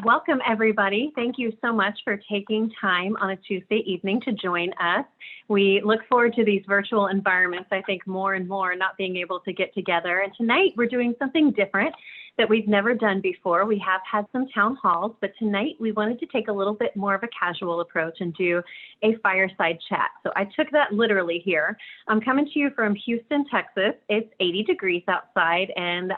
Welcome, everybody. Thank you so much for taking time on a Tuesday evening to join us. We look forward to these virtual environments, I think more and more, not being able to get together. And tonight we're doing something different that we've never done before. We have had some town halls, but tonight we wanted to take a little bit more of a casual approach and do a fireside chat. So I took that literally here. I'm coming to you from Houston, Texas. It's 80 degrees outside and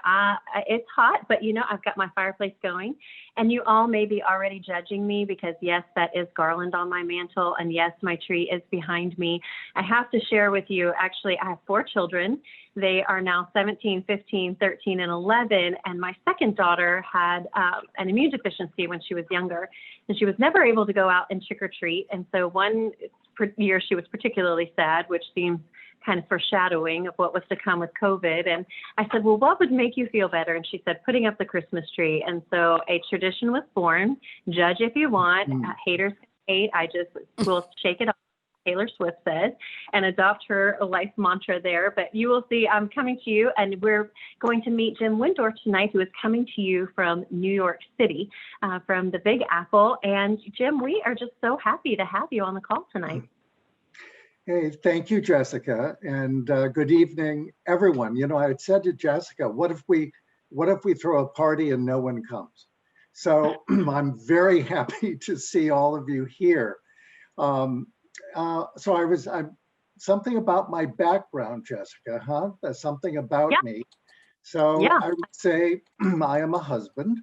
it's hot, but you know, I've got my fireplace going. And you all may be already judging me because yes, that is garland on my mantle. And yes, my tree is behind me. I have to share with you, actually, I have 4 children. They are now 17, 15, 13, and 11. And my second daughter had an immune deficiency when she was younger. And she was never able to go out and trick or treat. And so one year she was particularly sad, which seems kind of foreshadowing of what was to come with COVID. And I said, well, what would make you feel better? And she said, putting up the Christmas tree. And so a tradition was born. Judge if you want. Haters hate. I just will shake it off, Taylor Swift said, and adopt her life mantra there. But you will see, I'm coming to you, and we're going to meet Jim Wendorf tonight, who is coming to you from New York City, from the Big Apple. And Jim, we are just so happy to have you on the call tonight. Hey, thank you, Jessica, and good evening, everyone. You know, I had said to Jessica, what if we throw a party and no one comes? So I'm very happy to see all of you here. So I'm something about my background, Jessica, huh? That's something about me. So I would say I am a husband.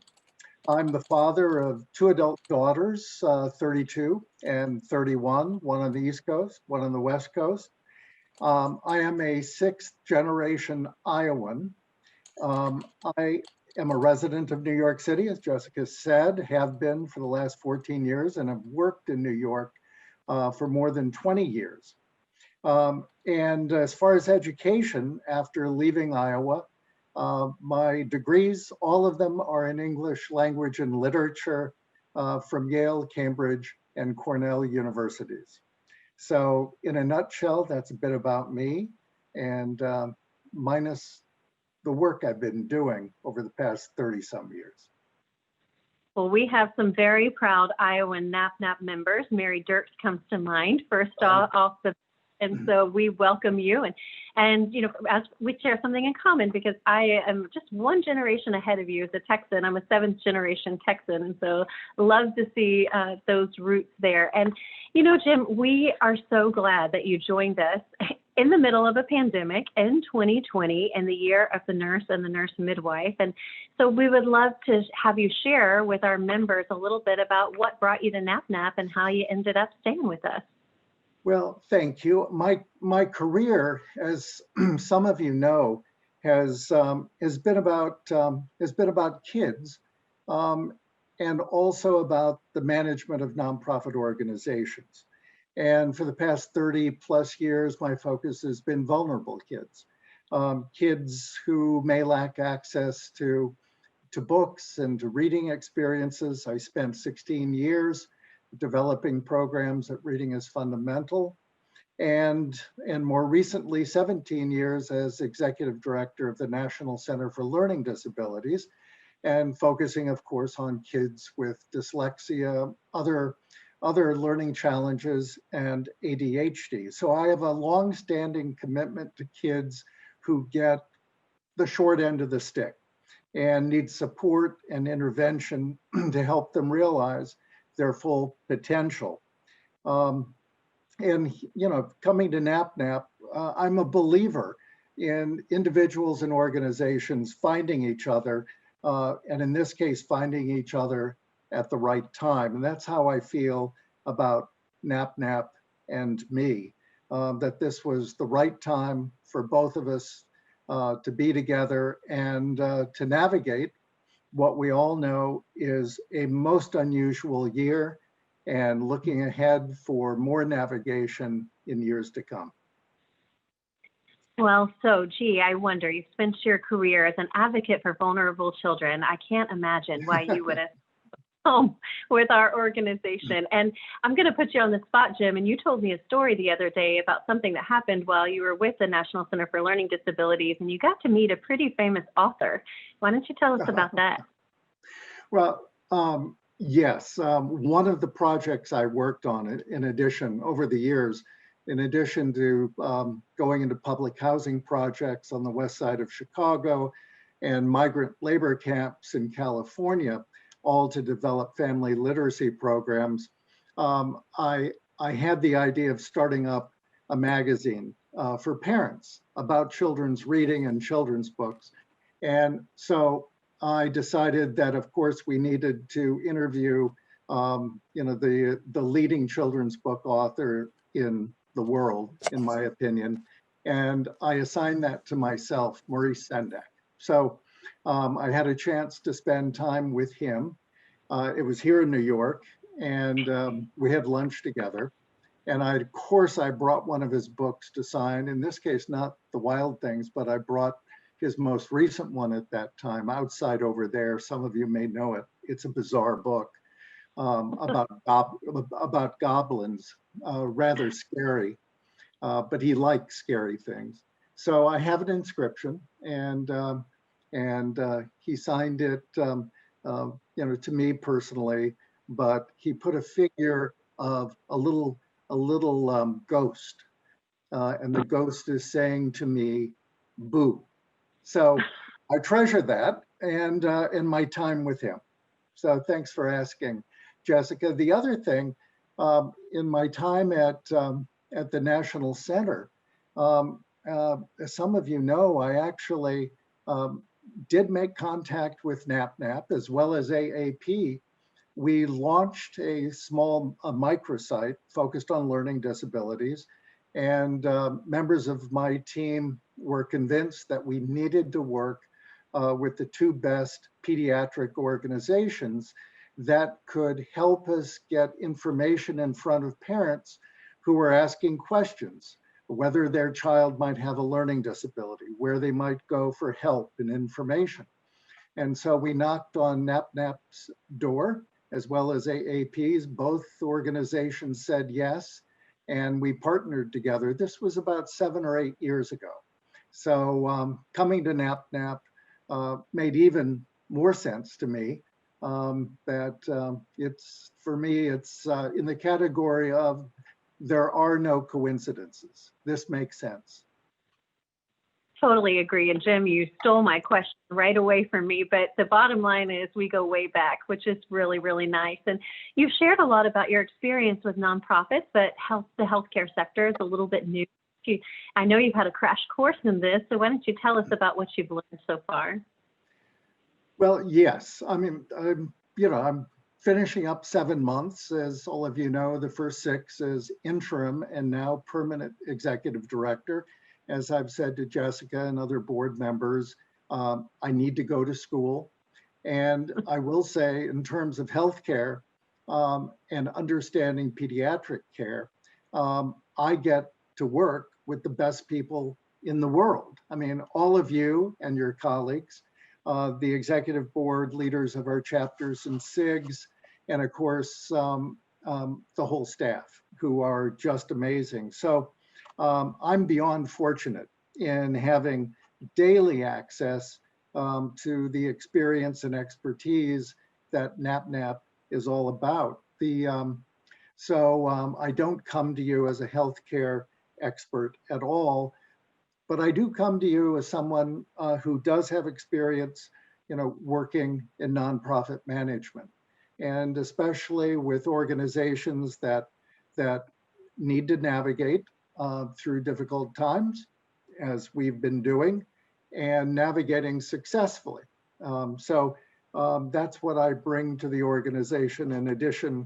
I'm the father of 2 adult daughters, 32 and 31, one on the East Coast, one on the West Coast. I am a 6th generation Iowan. I am a resident of New York City, as Jessica said, have been for the last 14 years, and have worked in New York for more than 20 years. And as far as education, after leaving Iowa, my degrees, all of them are in English language and literature from Yale, Cambridge, and Cornell universities. So in a nutshell, that's a bit about me, and minus the work I've been doing over the past 30-some years. Well, we have some very proud Iowan NAPNAP members. Mary Dirks comes to mind first off the. And so we welcome you, and you know, as we share something in common, because I am just 1 generation ahead of you as a Texan. I'm a 7th generation Texan, and so love to see those roots there. And you know, Jim, we are so glad that you joined us in the middle of a pandemic in 2020, in the year of the nurse and the nurse midwife. And so we would love to have you share with our members a little bit about what brought you to NAPNAP and how you ended up staying with us. Well, thank you. My career, as some of you know, has been about kids, and also about the management of nonprofit organizations. And for the past 30+ years, my focus has been vulnerable kids, kids who may lack access to books and to reading experiences. I spent 16 years developing programs at Reading is Fundamental, and more recently 17 years as executive director of the National Center for Learning Disabilities, and focusing, of course, on kids with dyslexia, other learning challenges, and ADHD. So I have a long-standing commitment to kids who get the short end of the stick and need support and intervention to help them realize their full potential. And you know, coming to NAPNAP, I'm a believer in individuals and organizations finding each other, and in this case, finding each other at the right time. And that's how I feel about NAPNAP and me, that this was the right time for both of us to be together and to navigate what we all know is a most unusual year, and looking ahead for more navigation in years to come. Well, so gee, I wonder, you've spent your career as an advocate for vulnerable children. I can't imagine why you would have home with our organization. And I'm going to put you on the spot, Jim. And you told me a story the other day about something that happened while you were with the National Center for Learning Disabilities, and you got to meet a pretty famous author. Why don't you tell us about that? Well, Yes, one of the projects I worked on, in addition, over the years, in addition to going into public housing projects on the west side of Chicago and migrant labor camps in California, all to develop family literacy programs, I had the idea of starting up a magazine for parents about children's reading and children's books. And so I decided that, of course, we needed to interview, the leading children's book author in the world, in my opinion, and I assigned that to myself, Maurice Sendak. So I had a chance to spend time with him. It was here in New York, and we had lunch together. And of course, I brought one of his books to sign. In this case, not The Wild Things, but I brought his most recent one at that time, Outside Over There. Some of you may know it. It's a bizarre book about goblins, rather scary, but he likes scary things. So I have an inscription, and he signed it, to me personally, but he put a figure of a little ghost, and the ghost is saying to me, "Boo." So I treasure that and my time with him. So thanks for asking, Jessica. The other thing, in my time at the National Center, as some of you know, I actually did make contact with NAPNAP as well as AAP. We launched a small microsite focused on learning disabilities, and members of my team were convinced that we needed to work with the two best pediatric organizations that could help us get information in front of parents who were asking questions, whether their child might have a learning disability, where they might go for help and information. And so we knocked on NAPNAP's door as well as AAP's. Both organizations said yes, and we partnered together. This was about 7 or 8 years ago. So coming to NAPNAP made even more sense to me, that it's, for me, it's in the category of there are no coincidences. This makes sense. Totally agree. And Jim, you stole my question right away from me. But the bottom line is we go way back, which is really, really nice. And you've shared a lot about your experience with nonprofits, but the healthcare sector is a little bit new. I know you've had a crash course in this. So why don't you tell us about what you've learned so far? Well, yes. I mean, I'm finishing up 7 months. As all of you know, the first 6 is interim and now permanent executive director. As I've said to Jessica and other board members, I need to go to school. And I will say, in terms of healthcare and understanding pediatric care, I get to work with the best people in the world. I mean, all of you and your colleagues, the executive board leaders of our chapters and SIGs, and of course, the whole staff, who are just amazing. So I'm beyond fortunate in having daily access to the experience and expertise that NAPNAP is all about. So I don't come to you as a healthcare expert at all, but I do come to you as someone who does have experience, working in nonprofit management, and especially with organizations that need to navigate through difficult times, as we've been doing, and navigating successfully. So that's what I bring to the organization, in addition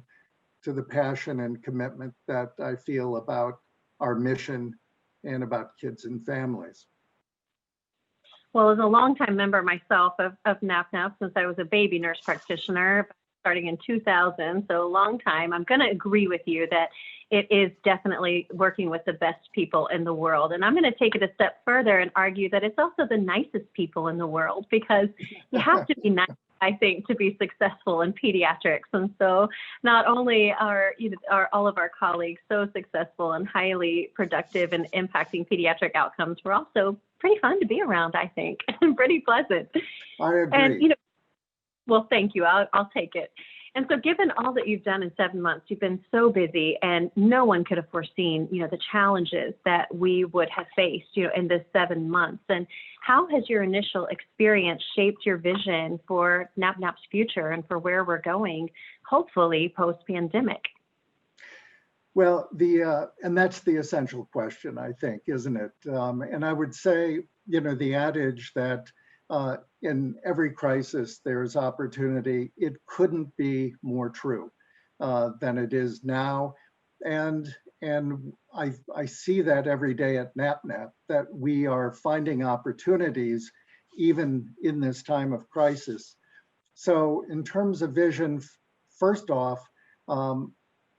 to the passion and commitment that I feel about our mission and about kids and families. Well, as a longtime member myself of NAPNAP, since I was a baby nurse practitioner, starting in 2000, so a long time, I'm going to agree with you that it is definitely working with the best people in the world. And I'm going to take it a step further and argue that it's also the nicest people in the world, because you have to be nice, I think, to be successful in pediatrics. And so not only are all of our colleagues so successful and highly productive and impacting pediatric outcomes, we're also pretty fun to be around, I think, and pretty pleasant. I agree. And, well, thank you. I'll take it. And so given all that you've done in 7 months, you've been so busy, and no one could have foreseen, the challenges that we would have faced, in this 7 months. And how has your initial experience shaped your vision for NAPNAP's future and for where we're going, hopefully post-pandemic? Well, and that's the essential question, I think, isn't it? And I would say, the adage that in every crisis there's opportunity, it couldn't be more true than it is now. And I see that every day at NAPNAP, that we are finding opportunities even in this time of crisis. So in terms of vision, first off,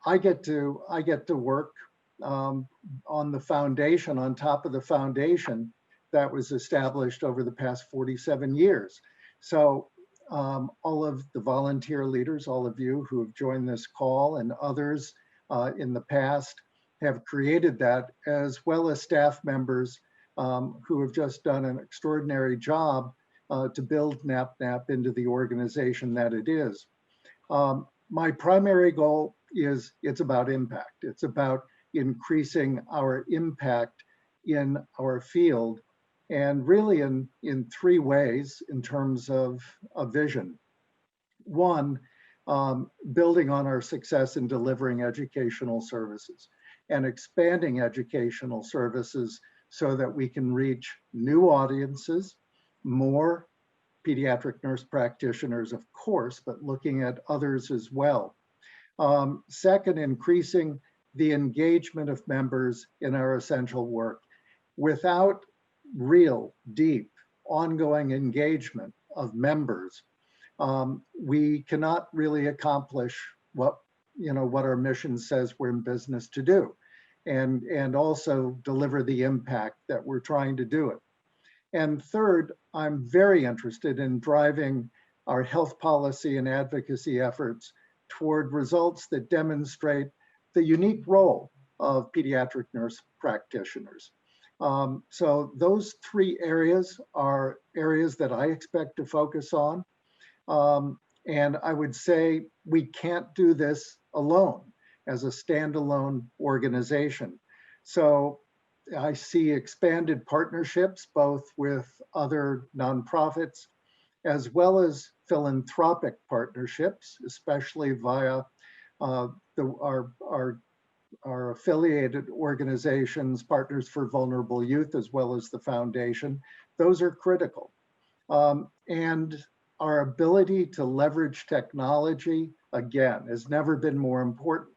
I get to work on the foundation, on top of the foundation that was established over the past 47 years. So all of the volunteer leaders, all of you who have joined this call and others in the past have created that, as well as staff members who have just done an extraordinary job to build NAPNAP into the organization that it is. My primary goal is it's about impact. It's about increasing our impact in our field, and really in three ways in terms of a vision. One, building on our success in delivering educational services and expanding educational services so that we can reach new audiences, more pediatric nurse practitioners, of course, but looking at others as well. Second, increasing the engagement of members in our essential work. Without real, deep, ongoing engagement of members, we cannot really accomplish what our mission says we're in business to do, and also deliver the impact that we're trying to do it. And third, I'm very interested in driving our health policy and advocacy efforts toward results that demonstrate the unique role of pediatric nurse practitioners. So those three areas are areas that I expect to focus on. And I would say we can't do this alone as a standalone organization. So I see expanded partnerships both with other nonprofits as well as philanthropic partnerships, especially via our affiliated organizations, Partners for Vulnerable Youth, as well as the foundation. Those are critical. And our ability to leverage technology, again, has never been more important.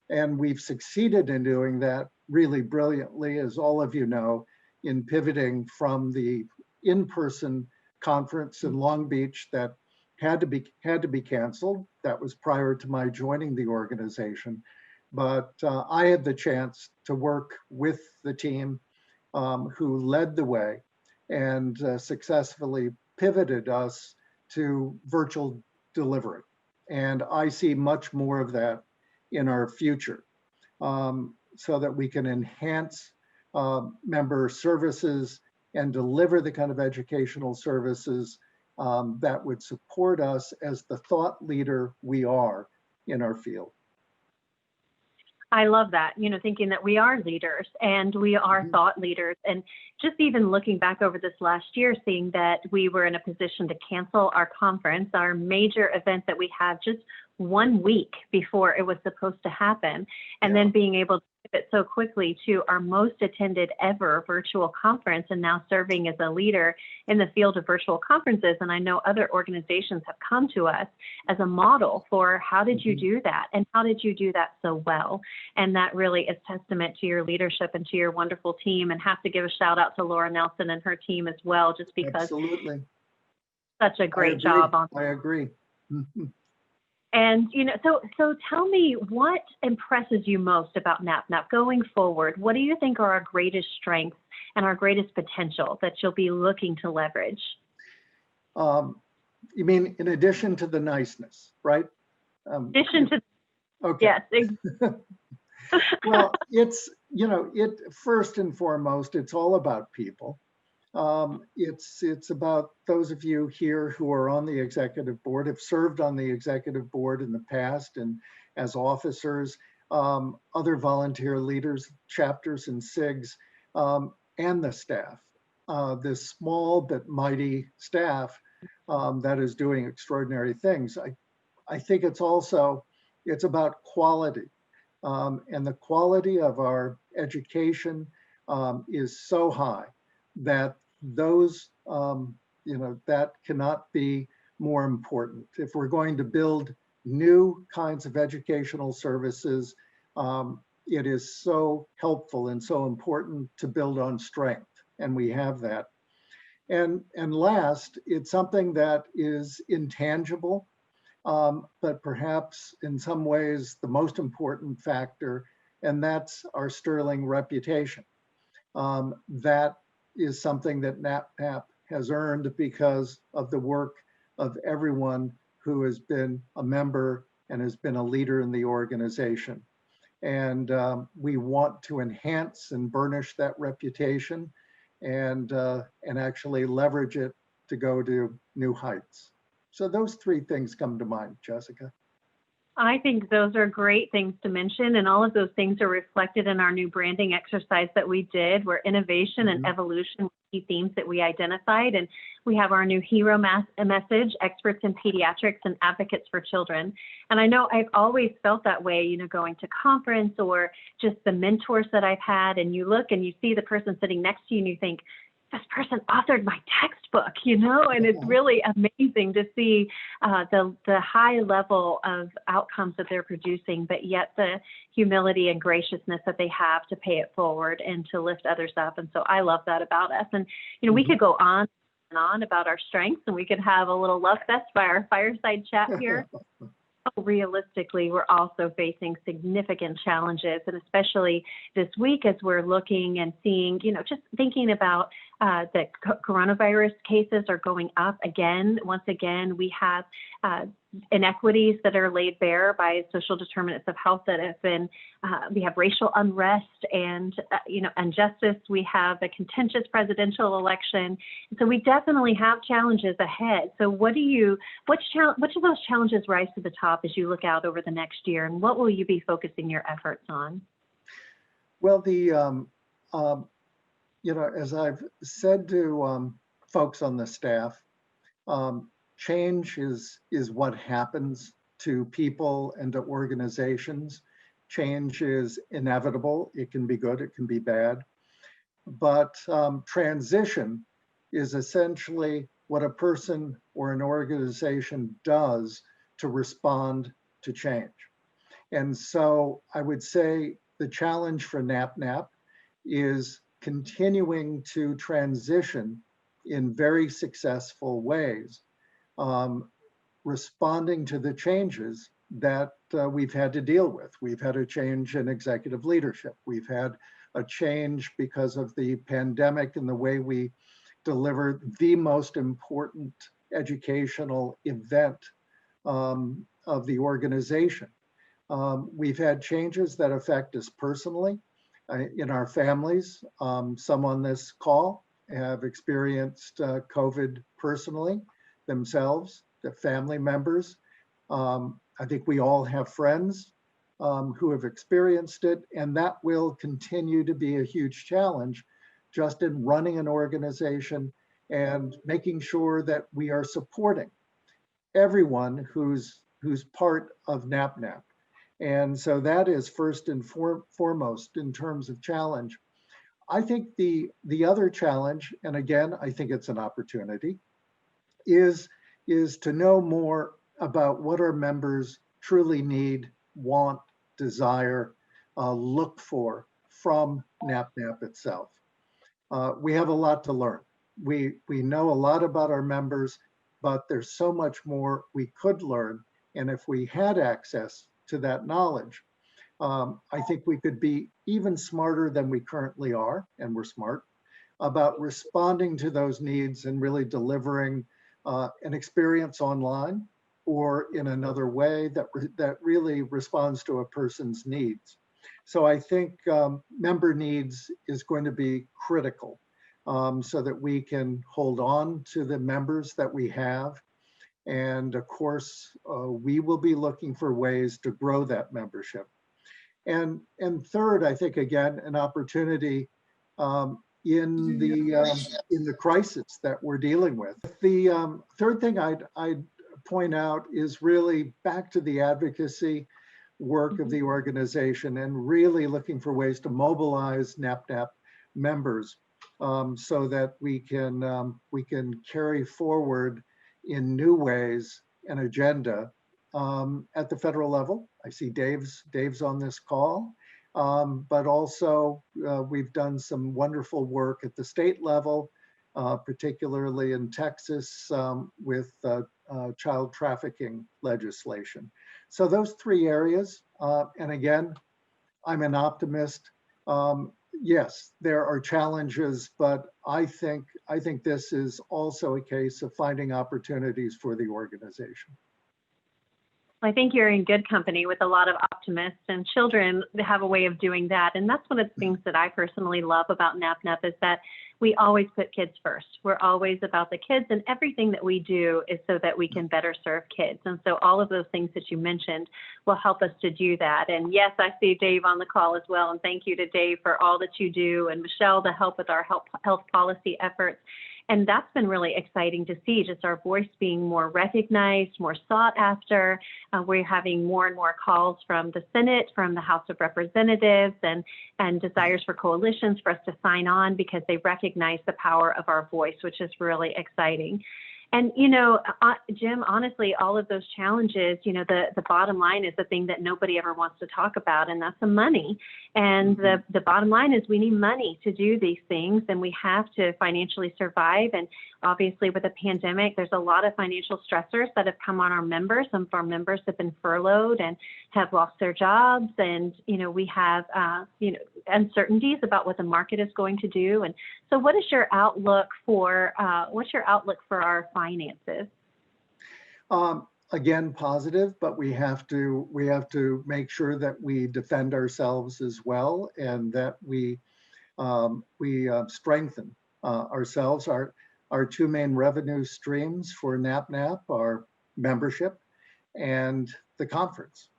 And we've succeeded in doing that really brilliantly, as all of you know, in pivoting from the in-person conference in Long Beach that had to be canceled. That was prior to my joining the organization. But I had the chance to work with the team who led the way and successfully pivoted us to virtual delivery. And I see much more of that in our future, so that we can enhance member services and deliver the kind of educational services that would support us as the thought leader we are in our field. I love that, thinking that we are leaders and we are thought leaders. And just even looking back over this last year, seeing that we were in a position to cancel our conference, our major event that we had just 1 week before it was supposed to happen, and then being able to pivot so quickly to our most attended ever virtual conference, and now serving as a leader in the field of virtual conferences. And I know other organizations have come to us as a model for how did you do that, and how did you do that so well. And that really is testament to your leadership and to your wonderful team, and have to give a shout out to Laura Nelson and her team as well, just because Absolutely. Such a great job on. I agree. And, so tell me, what impresses you most about NAPNAP going forward? What do you think are our greatest strengths and our greatest potential that you'll be looking to leverage? You mean in addition to the niceness, right? Okay. Yes. Well, it's, first and foremost, it's all about people. It's about those of you here who are on the executive board, have served on the executive board in the past and as officers, other volunteer leaders, chapters and SIGs, and the staff. This small but mighty staff that is doing extraordinary things. I think it's about quality. And the quality of our education is so high that that cannot be more important. If we're going to build new kinds of educational services, it is so helpful and so important to build on strength, and we have that. And last, it's something that is intangible, but perhaps in some ways the most important factor, and that's our sterling reputation. That is something that NAPNAP has earned because of the work of everyone who has been a member and has been a leader in the organization. And we want to enhance and burnish that reputation and actually leverage it to go to new heights. So those three things come to mind, Jessica. I think those are great things to mention, and all of those things are reflected in our new branding exercise that we did, where innovation and evolution were key themes that we identified. And we have our new hero message, experts in pediatrics and advocates for children. And I know I've always felt that way, you know, going to conference or just the mentors that I've had, and you look and you see the person sitting next to you and you think, this person authored my textbook, you know, and it's really amazing to see the high level of outcomes that they're producing, but yet the humility and graciousness that they have to pay it forward and to lift others up. And so I love that about us. And, you know, we could go on and on about our strengths, and we could have a little love fest by our fireside chat here. Realistically, we're also facing significant challenges, and especially this week as we're looking and seeing, you know, just thinking about the coronavirus cases are going up again. Once again, we have inequities that are laid bare by social determinants of health that have been, we have racial unrest and, you know, injustice. We have a contentious presidential election. And so we definitely have challenges ahead. So which of those challenges rise to the top as you look out over the next year, and what will you be focusing your efforts on? Well, you know, as I've said to folks on the staff, change is what happens to people and to organizations. Change is inevitable. It can be good, it can be bad. But transition is essentially what a person or an organization does to respond to change. And so I would say the challenge for NAPNAP is continuing to transition in very successful ways, responding to the changes that we've had to deal with. We've had a change in executive leadership. We've had a change because of the pandemic in the way we deliver the most important educational event of the organization. We've had changes that affect us personally, in our families. Some on this call have experienced COVID personally themselves, their family members. I think we all have friends who have experienced it, and that will continue to be a huge challenge just in running an organization and making sure that we are supporting everyone who's part of NAPNAP. And so that is first and foremost in terms of challenge. I think the other challenge, and again, I think it's an opportunity, is to know more about what our members truly need, want, desire, look for from NAPNAP itself. We have a lot to learn. We know a lot about our members, but there's so much more we could learn. And if we had access to that knowledge, I think we could be even smarter than we currently are, and we're smart, about responding to those needs and really delivering an experience online or in another way that really responds to a person's needs. So I think member needs is going to be critical. so that we can hold on to the members that we have. And of course, we will be looking for ways to grow that membership. And third, I think, again, an opportunity in the crisis that we're dealing with. The third thing I'd point out is really back to the advocacy work of the organization and really looking for ways to mobilize NAPNAP members so that we can carry forward in new ways an agenda at the federal level. I see Dave's on this call, but also we've done some wonderful work at the state level, particularly in Texas with child trafficking legislation. So those three areas, and again, I'm an optimist. Yes, there are challenges, but I think this is also a case of finding opportunities for the organization. I think you're in good company with a lot of optimists, and children have a way of doing that. And that's one of the things that I personally love about NAPNAP is that we always put kids first. We're always about the kids, and everything that we do is so that we can better serve kids. And so all of those things that you mentioned will help us to do that. And yes, I see Dave on the call as well. And thank you to Dave for all that you do, and Michelle to help with our health policy efforts. And that's been really exciting to see, just our voice being more recognized, more sought after. We're having more and more calls from the Senate, from the House of Representatives, and desires for coalitions for us to sign on because they recognize the power of our voice, which is really exciting. And, you know, Jim, honestly, all of those challenges, you know, the bottom line is the thing that nobody ever wants to talk about, and that's the money. And the bottom line is we need money to do these things, and we have to financially survive. And obviously with the pandemic, there's a lot of financial stressors that have come on our members. Some of our members have been furloughed and have lost their jobs. And, you know, we have, you know, uncertainties about what the market is going to do. And so what is your outlook for, what's your outlook for our finances? Again, positive, but we have to make sure that we defend ourselves as well, and that we strengthen ourselves. Our two main revenue streams for NAPNAP are membership and the conference,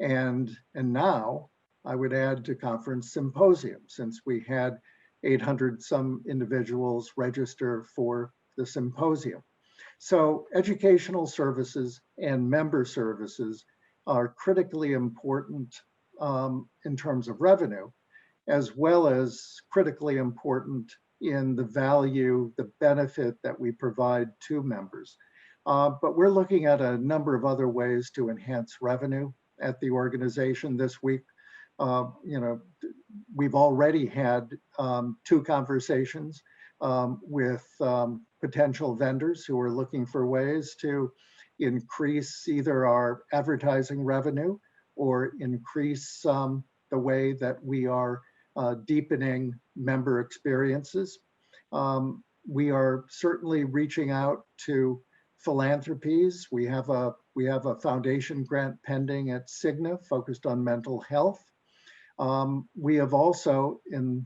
and now I would add to conference symposium, since we had 800 some individuals register for the symposium. So educational services and member services are critically important in terms of revenue, as well as critically important in the value, the benefit that we provide to members. But we're looking at a number of other ways to enhance revenue at the organization this week. You know, we've already had two conversations with potential vendors who are looking for ways to increase either our advertising revenue or increase the way that we are deepening member experiences. We are certainly reaching out to philanthropies. We have a foundation grant pending at Cigna focused on mental health. We have also, in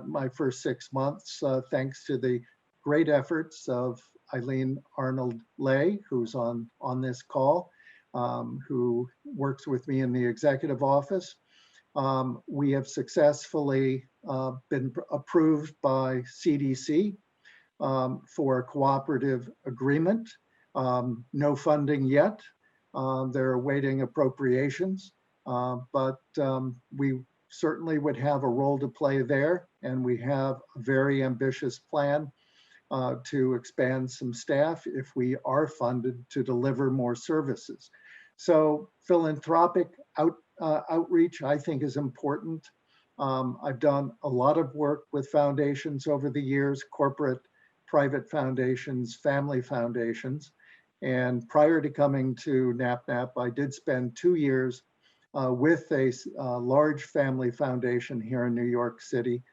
my first 6 months, thanks to the great efforts of Eileen Arnold-Lay, who's on this call, who works with me in the executive office, we have successfully been approved by CDC for a cooperative agreement. No funding yet. They're awaiting appropriations, but we certainly would have a role to play there, and we have a very ambitious plan to expand some staff if we are funded to deliver more services. So philanthropic outreach, I think, is important. I've done a lot of work with foundations over the years, corporate, private foundations, family foundations. And prior to coming to NAPNAP, I did spend 2 years with a large family foundation here in New York City.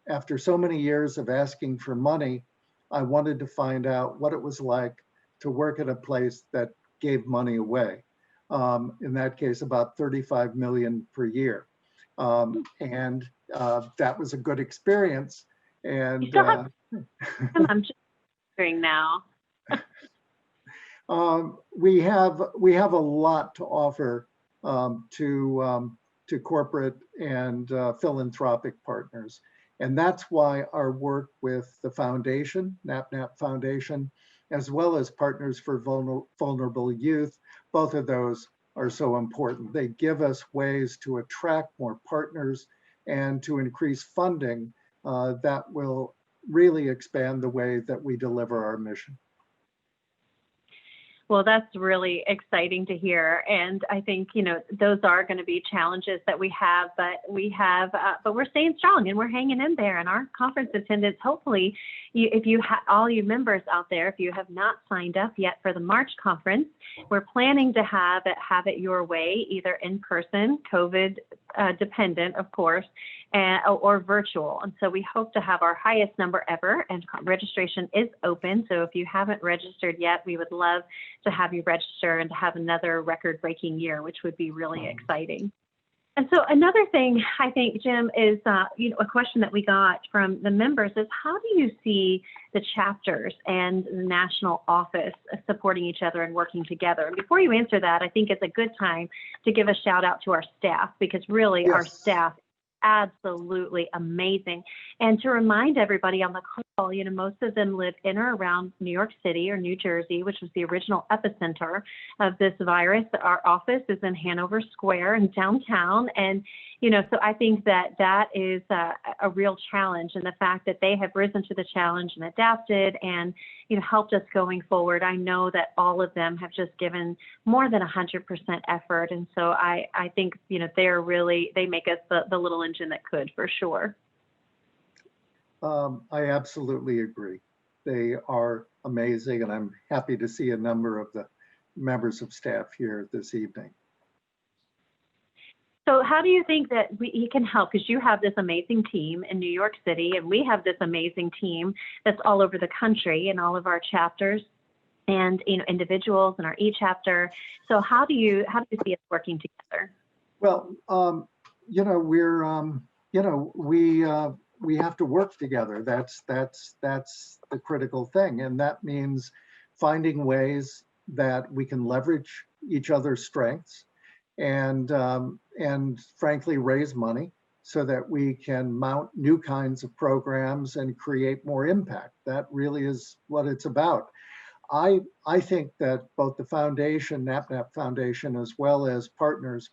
After so many years of asking for money, I wanted to find out what it was like to work at a place that gave money away. In that case, about 35 million per year. And that was a good experience. You And still have them. I'm just wondering now. we have a lot to offer to corporate and philanthropic partners. And that's why our work with the foundation, NAPNAP Foundation, as well as Partners for Vulnerable Youth, both of those are so important. They give us ways to attract more partners and to increase funding that will really expand the way that we deliver our mission. Well, that's really exciting to hear. And I think, those are going to be challenges that we have, but we're staying strong and we're hanging in there. And our conference attendance, hopefully, if you all you members out there, if you have not signed up yet for the March conference, we're planning to have it your way, either in person, COVID dependent, of course, or virtual. And so we hope to have our highest number ever, and registration is open. So if you haven't registered yet, we would love to have you register and to have another record-breaking year, which would be really exciting. And so another thing I think, Jim, is a question that we got from the members is, how do you see the chapters and the national office supporting each other and working together? And before you answer that, I think it's a good time to give a shout out to our staff, because really our staff is absolutely amazing. And to remind everybody on the call, most of them live in or around New York City or New Jersey, which was the original epicenter of this virus. Our office is in Hanover Square in downtown. And, so I think that is a real challenge. And the fact that they have risen to the challenge and adapted and, helped us going forward. I know that all of them have just given more than 100% effort. And so I think, they make us the little engine that could, for sure. I absolutely agree. They are amazing, and I'm happy to see a number of the members of staff here this evening. So how do you think that he can help? Because you have this amazing team in New York City, and we have this amazing team that's all over the country in all of our chapters and individuals in our e-chapter. So how do you see us working together? Well, we have to work together. That's the critical thing, and that means finding ways that we can leverage each other's strengths and frankly raise money so that we can mount new kinds of programs and create more impact. That really is what it's about. I think that both the foundation, NAPNAP Foundation, as well as partners,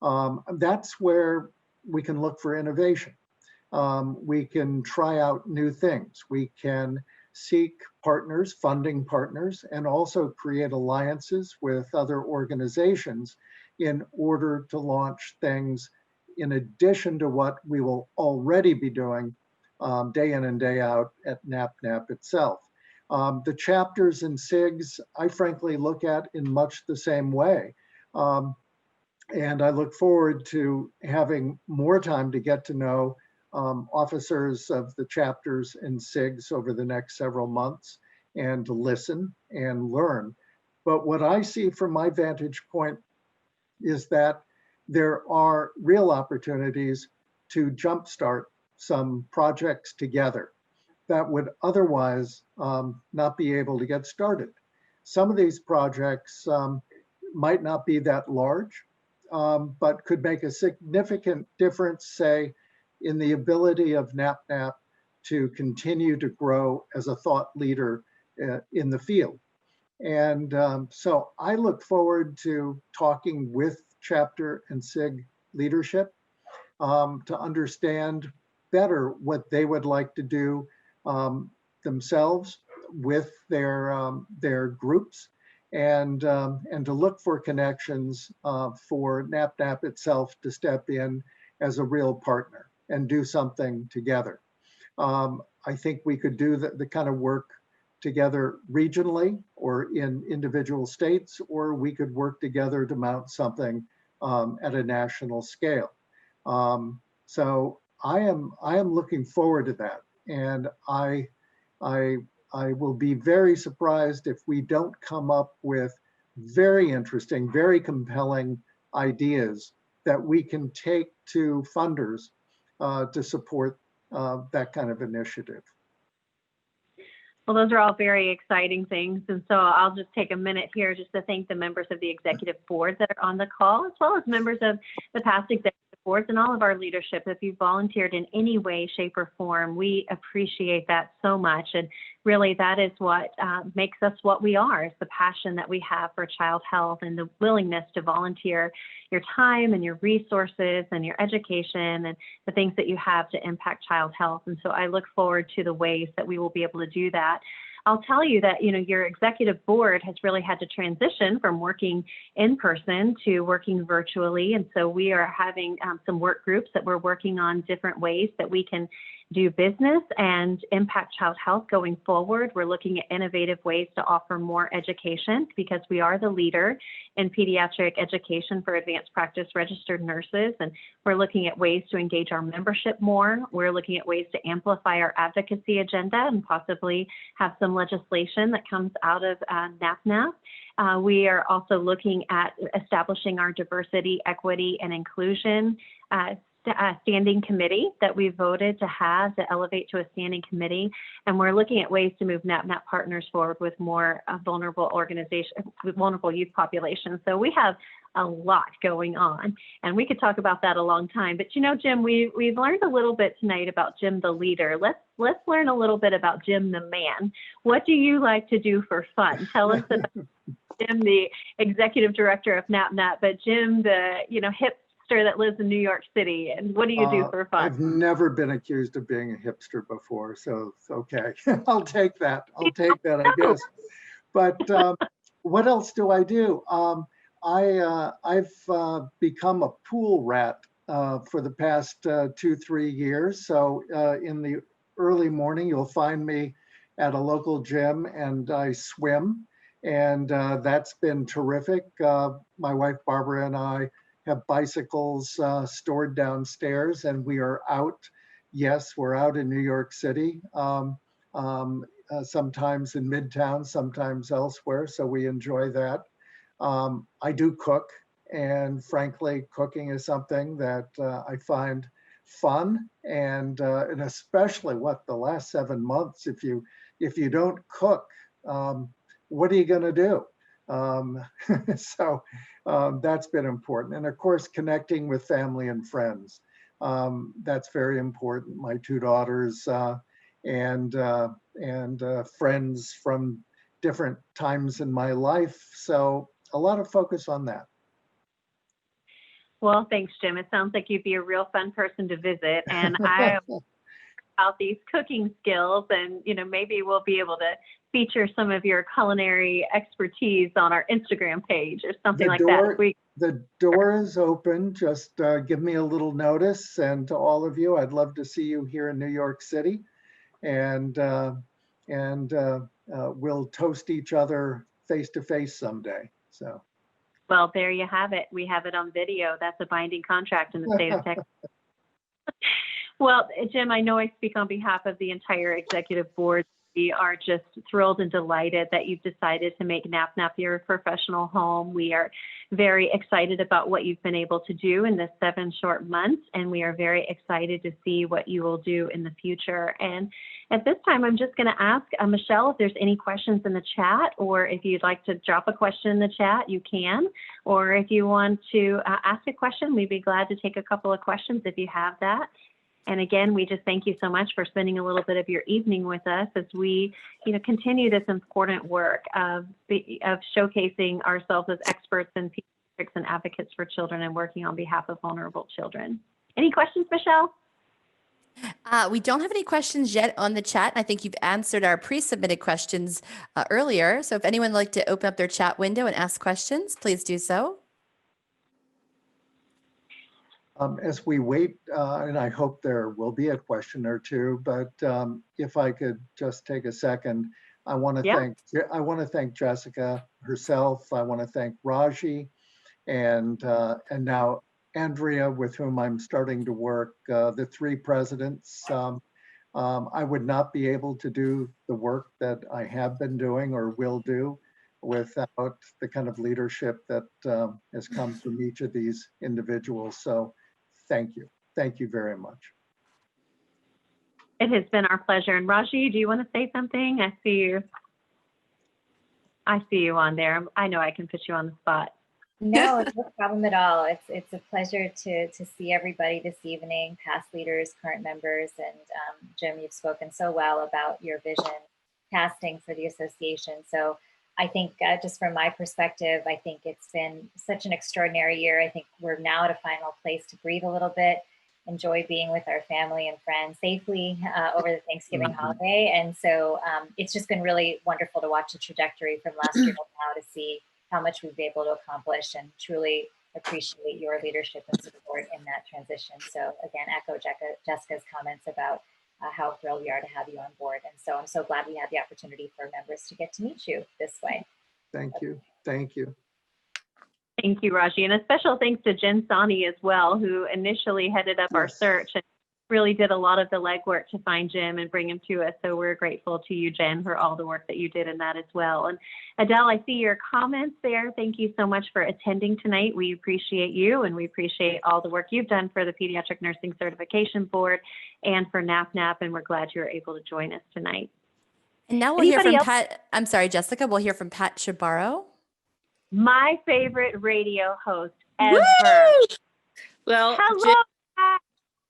that's where we can look for innovation. We can try out new things. We can seek partners, funding partners, and also create alliances with other organizations in order to launch things in addition to what we will already be doing day in and day out at NAPNAP itself. The chapters and SIGs, I frankly look at in much the same way. And I look forward to having more time to get to know officers of the chapters and SIGs over the next several months and to listen and learn. But what I see from my vantage point is that there are real opportunities to jumpstart some projects together that would otherwise not be able to get started. Some of these projects might not be that large, but could make a significant difference, say, in the ability of NAPNAP to continue to grow as a thought leader in the field. And so I look forward to talking with chapter and SIG leadership to understand better what they would like to do themselves with their groups, and to look for connections for NAPNAP itself to step in as a real partner and do something together. I think we could do the kind of work together regionally or in individual states, or we could work together to mount something at a national scale. So I am looking forward to that, and I will be very surprised if we don't come up with very interesting, very compelling ideas that we can take to funders to support that kind of initiative. Well, those are all very exciting things. And so I'll just take a minute here just to thank the members of the executive board that are on the call, as well as members of the past executive boards and all of our leadership. If you volunteered in any way, shape, or form, we appreciate that so much. And really, that is what makes us what we are, is the passion that we have for child health and the willingness to volunteer your time and your resources and your education and the things that you have to impact child health. And so I look forward to the ways that we will be able to do that. I'll tell you that, your executive board has really had to transition from working in person to working virtually. And so we are having some work groups that we're working on different ways that we can do business and impact child health going forward. We're looking at innovative ways to offer more education because we are the leader in pediatric education for advanced practice registered nurses. And we're looking at ways to engage our membership more. We're looking at ways to amplify our advocacy agenda and possibly have some legislation that comes out of NAPNAP. We are also looking at establishing our diversity, equity, and inclusion standing committee that we voted to have to elevate to a standing committee. And we're looking at ways to move NAPNAP partners forward with more vulnerable organizations, with vulnerable youth populations. So we have a lot going on, and we could talk about that a long time. But Jim, we've learned a little bit tonight about Jim the leader. Let's learn a little bit about Jim the man. What do you like to do for fun? Tell us about Jim, the executive director of NAPNAP, but Jim, the hipster that lives in New York City, and what do you do for fun? I've never been accused of being a hipster before, so okay. I'll take that, I guess. But what else do I do? I've become a pool rat for the past 2-3 years. So in the early morning, you'll find me at a local gym and I swim, and that's been terrific. My wife Barbara and I have bicycles stored downstairs, and we are out. Yes, we're out in New York City, sometimes in Midtown, sometimes elsewhere, so we enjoy that. I do cook, and frankly, cooking is something that I find fun, and especially the last 7 months, if you don't cook, what are you going to do? So that's been important. And of course, connecting with family and friends. That's very important. My 2 daughters and friends from different times in my life. So a lot of focus on that. Well, thanks, Jim. It sounds like you'd be a real fun person to visit. And I about these cooking skills, and maybe we'll be able to feature some of your culinary expertise on our Instagram page or something like that. The door is open. Just give me a little notice, and to all of you, I'd love to see you here in New York City, and we'll toast each other face to face someday. So. Well, there you have it. We have it on video. That's a binding contract in the state of Texas. Well, Jim, I know I speak on behalf of the entire executive board. We are just thrilled and delighted that you've decided to make NAPNAP your professional home. We are very excited about what you've been able to do in this 7 short months, and we are very excited to see what you will do in the future. And at this time, I'm just going to ask Michelle if there's any questions in the chat, or if you'd like to drop a question in the chat, you can. Or if you want to ask a question, we'd be glad to take a couple of questions if you have that. And again, we just thank you so much for spending a little bit of your evening with us as we, continue this important work of showcasing ourselves as experts in pediatrics and advocates for children and working on behalf of vulnerable children. Any questions, Michelle? We don't have any questions yet on the chat. I think you've answered our pre-submitted questions earlier. So if anyone would like to open up their chat window and ask questions, please do so. As we wait, and I hope there will be a question or two, but if I could just take a second, I want to thank Jessica herself. I want to thank Raji, and now Andrea, with whom I'm starting to work. The 3 presidents. I would not be able to do the work that I have been doing or will do without the kind of leadership that has come from each of these individuals. So. Thank you. Thank you very much. It has been our pleasure. And Raji, do you want to say something? I see you on there. I know I can put you on the spot. No, no problem at all. It's a pleasure to see everybody this evening, past leaders, current members, and Jim, you've spoken so well about your vision casting for the association. So I think just from my perspective, I think it's been such an extraordinary year. I think we're now at a final place to breathe a little bit, enjoy being with our family and friends safely over the Thanksgiving holiday. And so it's just been really wonderful to watch the trajectory from last year to now to see how much we've been able to accomplish, and truly appreciate your leadership and support in that transition. So again, echo Jessica's comments about how thrilled we are to have you on board. And so I'm so glad we had the opportunity for members to get to meet you this way. Thank you. Thank you. Thank you, Raji. And a special thanks to Jen Sani as well, who initially headed up our search and really did a lot of the legwork to find Jim and bring him to us. So we're grateful to you, Jen, for all the work that you did in that as well. And Adele, I see your comments there. Thank you so much for attending tonight. We appreciate you, and we appreciate all the work you've done for the Pediatric Nursing Certification Board and for NAPNAP, and we're glad you were able to join us tonight. And now we'll hear from Pat. I'm sorry, Jessica. We'll hear from Pat Shabaro. My favorite radio host ever. Woo! Well, hello.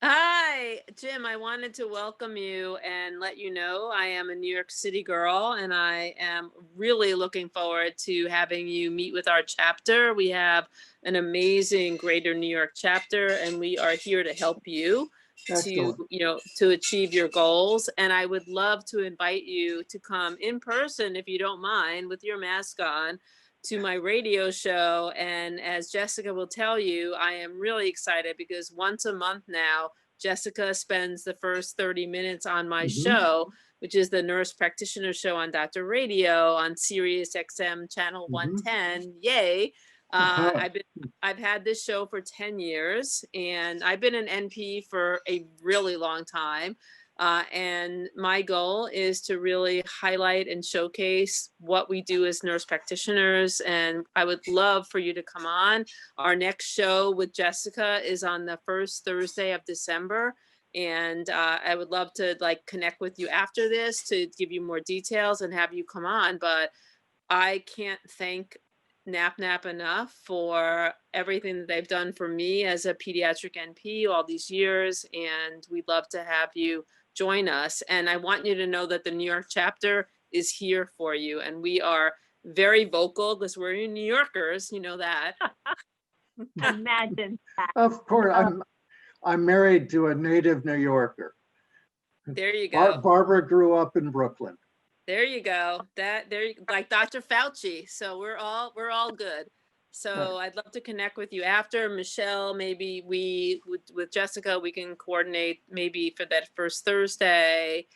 Hi, Jim. I wanted to welcome you and let you know I am a New York City girl, and I am really looking forward to having you meet with our chapter. We have an amazing Greater New York chapter, and we are here to help you to achieve your goals. And I would love to invite you to come in person, if you don't mind, with your mask on, to my radio show. And as Jessica will tell you, I am really excited because once a month now, Jessica spends the first 30 minutes on my show, which is the Nurse Practitioner Show on Dr. Radio on Sirius XM channel 110. Yay. I've had this show for 10 years, and I've been an NP for a really long time. And my goal is to really highlight and showcase what we do as nurse practitioners. And I would love for you to come on. Our next show with Jessica is on the first Thursday of December. And I would love to connect with you after this to give you more details and have you come on. But I can't thank NAPNAP enough for everything that they've done for me as a pediatric NP all these years. And we'd love to have you join us. And I want you to know that the New York chapter is here for you. And we are very vocal because we're New Yorkers, you know that. Imagine that. Of course, I'm married to a native New Yorker. There you go. Barbara grew up in Brooklyn. There you go. Like Dr. Fauci. So we're all good. So I'd love to connect with you after. Michelle, maybe with Jessica, we can coordinate maybe for that first Thursday.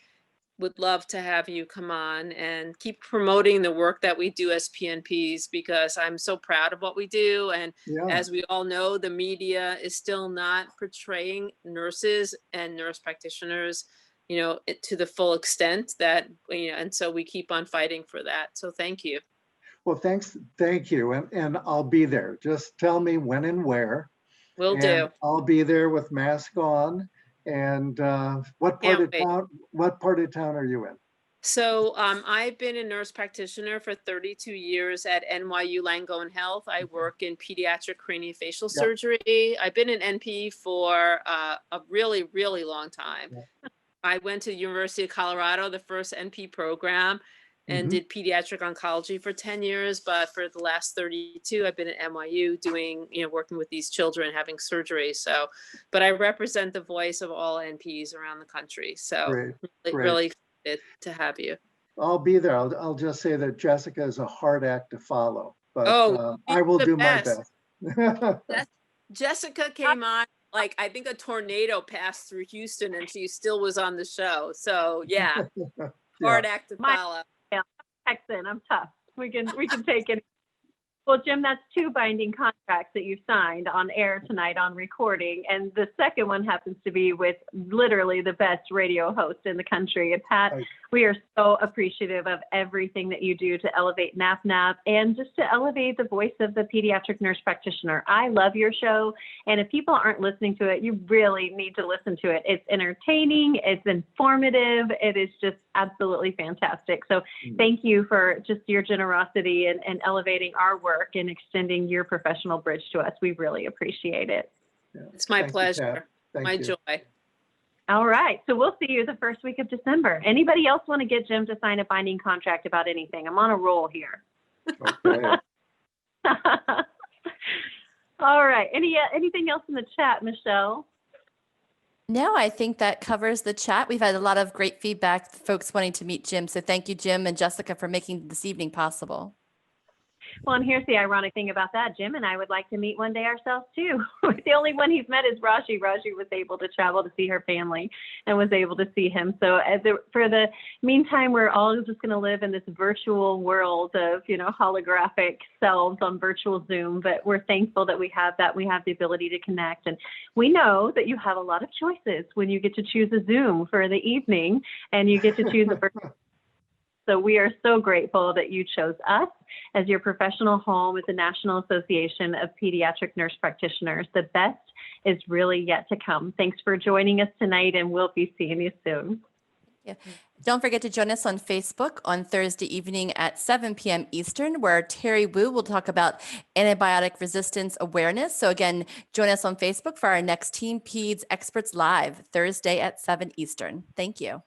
Would love to have you come on and keep promoting the work that we do as PNPs, because I'm so proud of what we do. And as we all know, the media is still not portraying nurses and nurse practitioners, to the full extent that, and so we keep on fighting for that. So thank you. Well, thank you. And I'll be there. Just tell me when and where. Will do. I'll be there with mask on. And what part of town are you in? So I've been a nurse practitioner for 32 years at NYU Langone Health. I work in pediatric craniofacial surgery. I've been an NP for a really, really long time. I went to the University of Colorado, the first NP program, and did pediatric oncology for 10 years. But for the last 32, I've been at NYU doing, working with these children having surgery. So, but I represent the voice of all NPs around the country. So really excited to have you. I'll be there. I'll just say that Jessica is a hard act to follow, but I will do my best. Jessica came on. I think a tornado passed through Houston and she still was on the show. So hard act to follow. Texan, I'm tough. We can take it. Well, Jim, that's 2 binding contracts that you've signed on air tonight on recording. And the second one happens to be with literally the best radio host in the country. And Pat, Right. we are so appreciative of everything that you do to elevate NAPNAP and just to elevate the voice of the pediatric nurse practitioner. I love your show. And if people aren't listening to it, you really need to listen to it. It's entertaining, it's informative, it is just absolutely fantastic. So thank you for just your generosity and elevating our work and extending your professional bridge to us. We really appreciate it. Yeah. It's my Thank you, pleasure, Pat. Thank my you. joy. All right. So we'll see you the first week of December. Anybody else want to get Jim to sign a binding contract about anything? I'm on a roll here. Okay. All right. Anything else in the chat, Michelle? No, I think that covers the chat. We've had a lot of great feedback, folks wanting to meet Jim. So thank you, Jim and Jessica, for making this evening possible. Well, and here's the ironic thing about that. Jim and I would like to meet one day ourselves too. The only one he's met is Raji. Raji was able to travel to see her family and was able to see him. So for the meantime, we're all just going to live in this virtual world of, holographic selves on virtual Zoom. But we're thankful that we have that. We have the ability to connect. And we know that you have a lot of choices when you get to choose a Zoom for the evening and you get to choose a virtual. So we are so grateful that you chose us as your professional home at the National Association of Pediatric Nurse Practitioners. The best is really yet to come. Thanks for joining us tonight, and we'll be seeing you soon. Yeah. Don't forget to join us on Facebook on Thursday evening at 7 p.m. Eastern, where Terry Wu will talk about antibiotic resistance awareness. So again, join us on Facebook for our next Team Peds Experts Live, Thursday at 7 Eastern. Thank you.